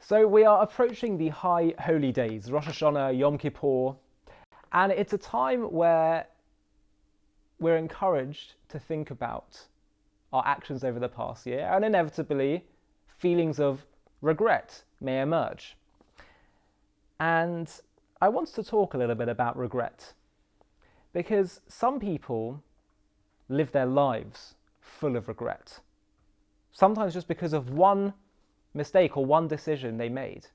So we are approaching the high holy days, Rosh Hashana, Yom Kippur, and it's a time where we're encouraged to think about our actions over the past year, and inevitably feelings of regret may emerge. And I want to talk a little bit about regret, because some people live their lives full of regret, sometimes just because of one mistake or one decision they made,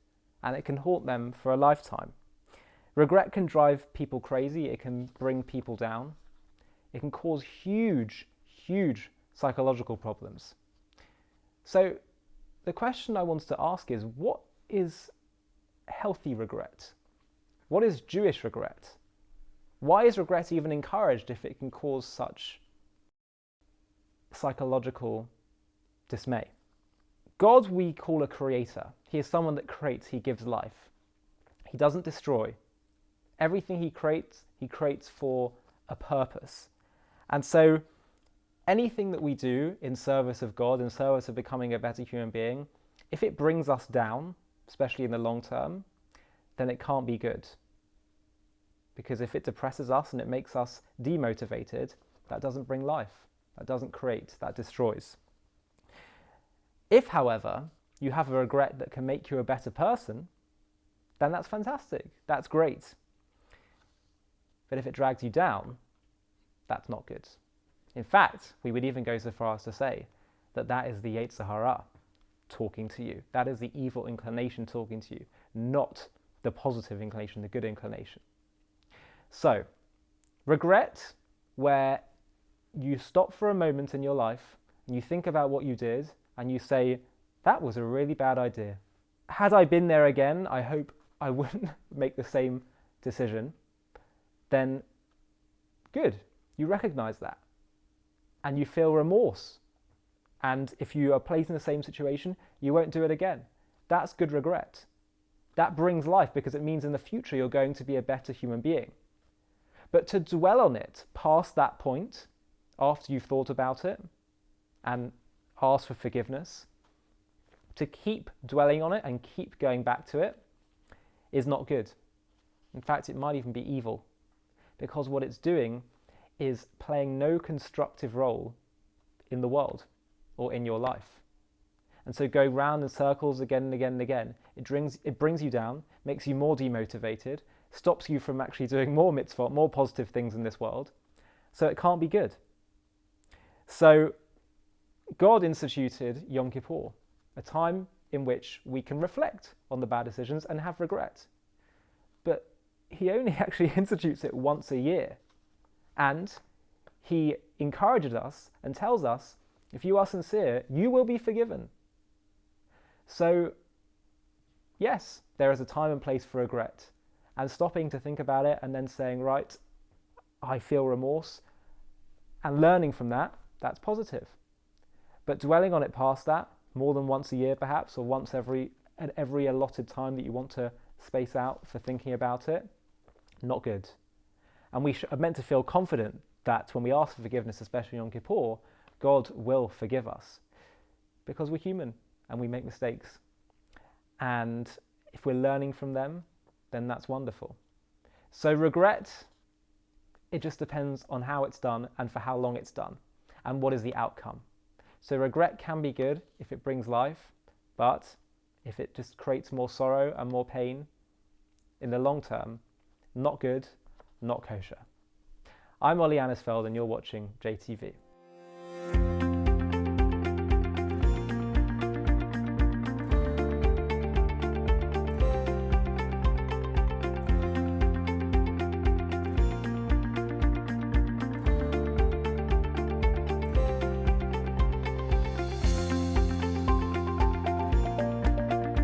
and it can haunt them for a lifetime. Regret can drive people crazy, it can bring people down, it can cause huge psychological problems. So the question I wanted to ask is, what is healthy regret? What is Jewish regret? Why is regret even encouraged if it can cause such psychological dismay? God we call a creator. He is someone that creates, he gives life. He doesn't destroy. Everything he creates for a purpose. And so anything that we do in service of God, in service of becoming a better human being, if it brings us down, especially in the long term, then it can't be good. Because if it depresses us and it makes us demotivated, that doesn't bring life. That doesn't create, that destroys. If, however, you have a regret that can make you a better person, then that's fantastic. That's great. But if it drags you down, that's not good. In fact, we would even go so far as to say that that is the Yetzer Hara talking to you. That is the evil inclination talking to you, not the positive inclination, the good inclination. So, regret, where you stop for a moment in your life and you think about what you did and you say, that was a really bad idea. Had I been there again, I hope I wouldn't make the same decision. Then good, you recognize that and you feel remorse. And if you are placed in the same situation, you won't do it again. That's good regret. That brings life because it means in the future you're going to be a better human being. But to dwell on it past that point, after you've thought about it and asked for forgiveness, to keep dwelling on it and keep going back to it is not good. In fact, it might even be evil, because what it's doing is playing no constructive role in the world or in your life. And so going round in circles again and again and again, it brings you down, makes you more demotivated, stops you from actually doing more mitzvot, more positive things in this world. So it can't be good. So God instituted Yom Kippur, a time in which we can reflect on the bad decisions and have regret. But he only actually institutes it once a year. And he encourages us and tells us, if you are sincere, you will be forgiven. So, yes, there is a time and place for regret. And stopping to think about it and then saying, right, I feel remorse, and learning from that, that's positive. But dwelling on it past that, more than once a year perhaps, or once at every allotted time that you want to space out for thinking about it, not good. And we are meant to feel confident that when we ask for forgiveness, especially on Kippur, God will forgive us. Because we're human and we make mistakes. And if we're learning from them, then that's wonderful. So regret, it just depends on how it's done and for how long it's done and what is the outcome. So regret can be good if it brings life, but if it just creates more sorrow and more pain in the long term, not good, not kosher. I'm Ollie and you're watching JTV.